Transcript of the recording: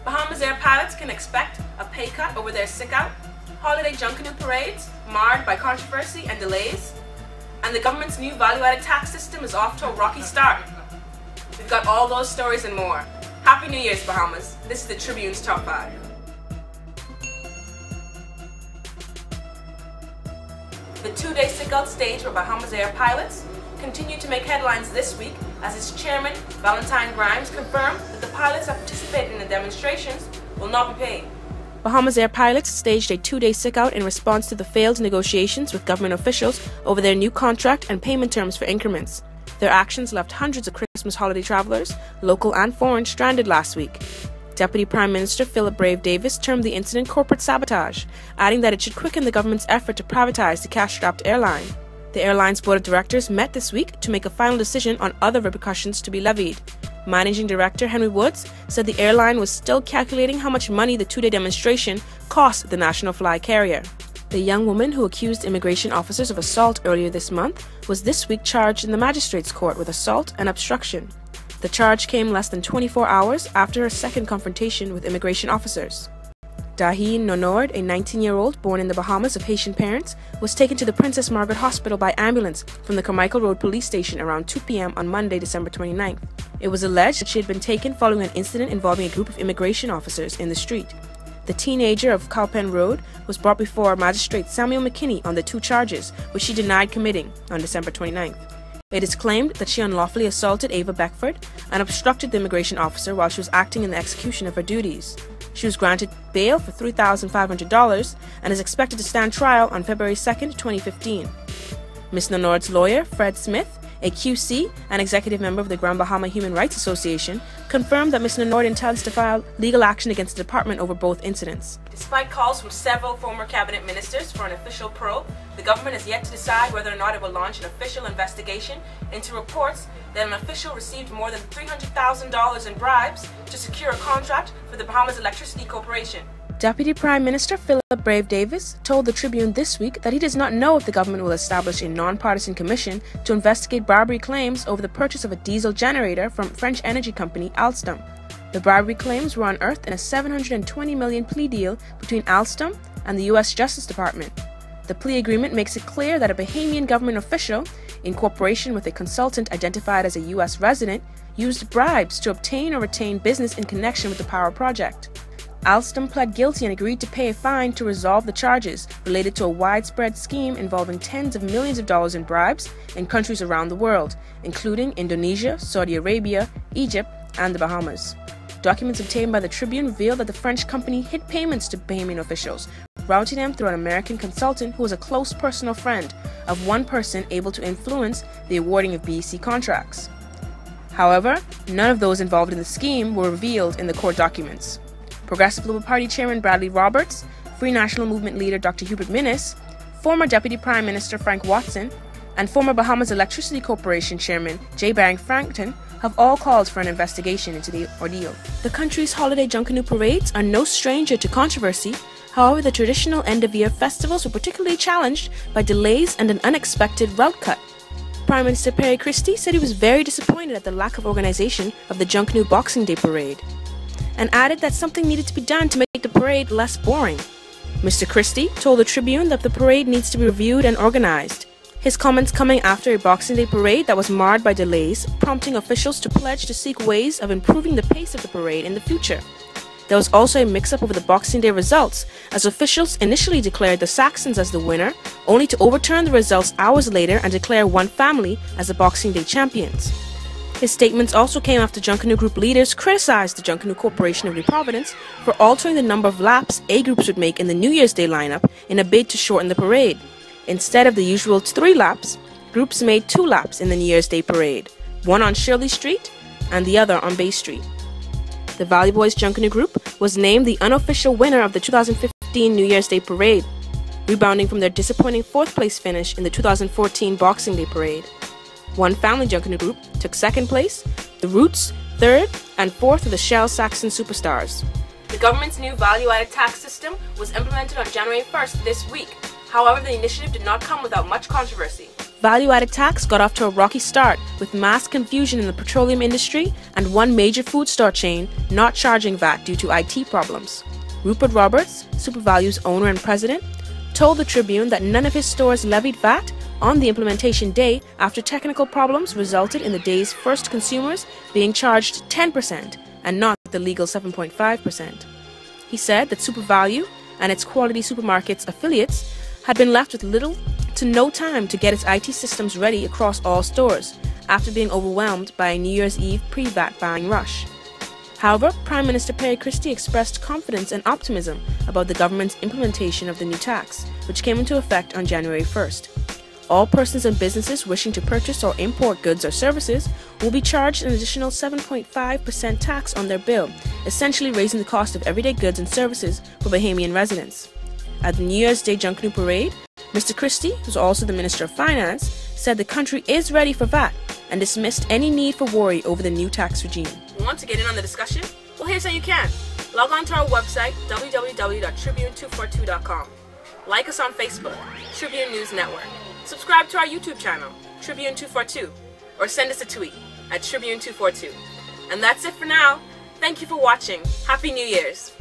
Bahamas Air pilots can expect a pay cut over their sick-out, holiday junk canoe parades marred by controversy and delays, and the government's new value-added tax system is off to a rocky start. We've got all those stories and more. Happy New Year's, Bahamas. This is the Tribune's Top 5. The two-day sick-out stage for Bahamas Air pilots continued to make headlines this week as its chairman, Valentine Grimes, confirmed that the pilots that participated in the demonstrations will not be paid. Bahamas Air pilots staged a two-day sick-out in response to the failed negotiations with government officials over their new contract and payment terms for increments. Their actions left hundreds of Christmas holiday travelers, local and foreign, stranded last week. Deputy Prime Minister Philip Brave Davis termed the incident corporate sabotage, adding that it should quicken the government's effort to privatize the cash-strapped airline. The airline's board of directors met this week to make a final decision on other repercussions to be levied. Managing Director Henry Woods said the airline was still calculating how much money the two-day demonstration cost the national flag carrier. The young woman who accused immigration officers of assault earlier this month was this week charged in the magistrate's court with assault and obstruction. The charge came less than 24 hours after her second confrontation with immigration officers. Dahi Nonord, a 19-year-old born in the Bahamas of Haitian parents, was taken to the Princess Margaret Hospital by ambulance from the Carmichael Road police station around 2 p.m. on Monday, December 29th. It was alleged that she had been taken following an incident involving a group of immigration officers in the street. The teenager of Cowpen Road was brought before Magistrate Samuel McKinney on the two charges, which she denied committing on December 29th. It is claimed that she unlawfully assaulted Ava Beckford and obstructed the immigration officer while she was acting in the execution of her duties. She was granted bail for $3,500 and is expected to stand trial on February 2, 2015. Ms. Nonord's lawyer, Fred Smith, a QC and executive member of the Grand Bahama Human Rights Association, confirmed that Ms. Nonord intends to file legal action against the department over both incidents. Despite calls from several former cabinet ministers for an official probe, the government has yet to decide whether or not it will launch an official investigation into reports that an official received more than $300,000 in bribes to secure a contract for the Bahamas Electricity Corporation. Deputy Prime Minister Philip Brave Davis told the Tribune this week that he does not know if the government will establish a non-partisan commission to investigate bribery claims over the purchase of a diesel generator from French energy company Alstom. The bribery claims were unearthed in a $720 million plea deal between Alstom and the U.S. Justice Department. The plea agreement makes it clear that a Bahamian government official, in cooperation with a consultant identified as a U.S. resident, used bribes to obtain or retain business in connection with the power project. Alstom pled guilty and agreed to pay a fine to resolve the charges related to a widespread scheme involving tens of millions of dollars in bribes in countries around the world, including Indonesia, Saudi Arabia, Egypt, and the Bahamas. Documents obtained by the Tribune reveal that the French company hid payments to Bahamian officials, routing them through an American consultant who was a close personal friend of one person able to influence the awarding of BEC contracts. However, none of those involved in the scheme were revealed in the court documents. Progressive Liberal Party Chairman Bradley Roberts, Free National Movement leader Dr. Hubert Minnis, former Deputy Prime Minister Frank Watson, and former Bahamas Electricity Corporation Chairman J. Barring Frankton have all called for an investigation into the ordeal. The country's holiday junk canoe parades are no stranger to controversy. However, the traditional end-of-year festivals were particularly challenged by delays and an unexpected route cut. Prime Minister Perry Christie said he was very disappointed at the lack of organization of the junk canoe Boxing Day parade, and added that something needed to be done to make the parade less boring. Mr. Christie told the Tribune that the parade needs to be reviewed and organized. His comments coming after a Boxing Day parade that was marred by delays, prompting officials to pledge to seek ways of improving the pace of the parade in the future. There was also a mix-up over the Boxing Day results, as officials initially declared the Saxons as the winner, only to overturn the results hours later and declare one family as the Boxing Day champions. His statements also came after junk canoe group leaders criticized the Junk Canoe Corporation of New Providence for altering the number of laps A groups would make in the New Year's Day lineup in a bid to shorten the parade. Instead of the usual 3 laps, groups made 2 laps in the New Year's Day parade, one on Shirley Street and the other on Bay Street. The Valley Boys Junk Canoe Group was named the unofficial winner of the 2015 New Year's Day parade, rebounding from their disappointing 4th place finish in the 2014 Boxing Day parade. One family junk canoe group took 2nd place, the Roots 3rd, and 4th of the Shell Saxon Superstars. The government's new value-added tax system was implemented on January 1st this week. However, the initiative did not come without much controversy. value-added tax got off to a rocky start with mass confusion in the petroleum industry and one major food store chain not charging VAT due to IT problems. Rupert Roberts, SuperValue's owner and president, told the Tribune that none of his stores levied VAT on the implementation day after technical problems resulted in the day's first consumers being charged 10% and not the legal 7.5%. He said that SuperValue and its Quality Supermarkets affiliates had been left with little to no time to get its IT systems ready across all stores after being overwhelmed by a New Year's Eve pre-VAT buying rush. However, Prime Minister Perry Christie expressed confidence and optimism about the government's implementation of the new tax, which came into effect on January 1st. All persons and businesses wishing to purchase or import goods or services will be charged an additional 7.5% tax on their bill, essentially raising the cost of everyday goods and services for Bahamian residents. At the New Year's Day Junkanoo Parade, Mr. Christie, who's also the Minister of Finance, said the country is ready for VAT and dismissed any need for worry over the new tax regime. Want to get in on the discussion? Well, here's how you can. Log on to our website, www.tribune242.com. Like us on Facebook, Tribune News Network. Subscribe to our YouTube channel, Tribune242, or send us a tweet at Tribune242. And that's it for now. Thank you for watching. Happy New Year's.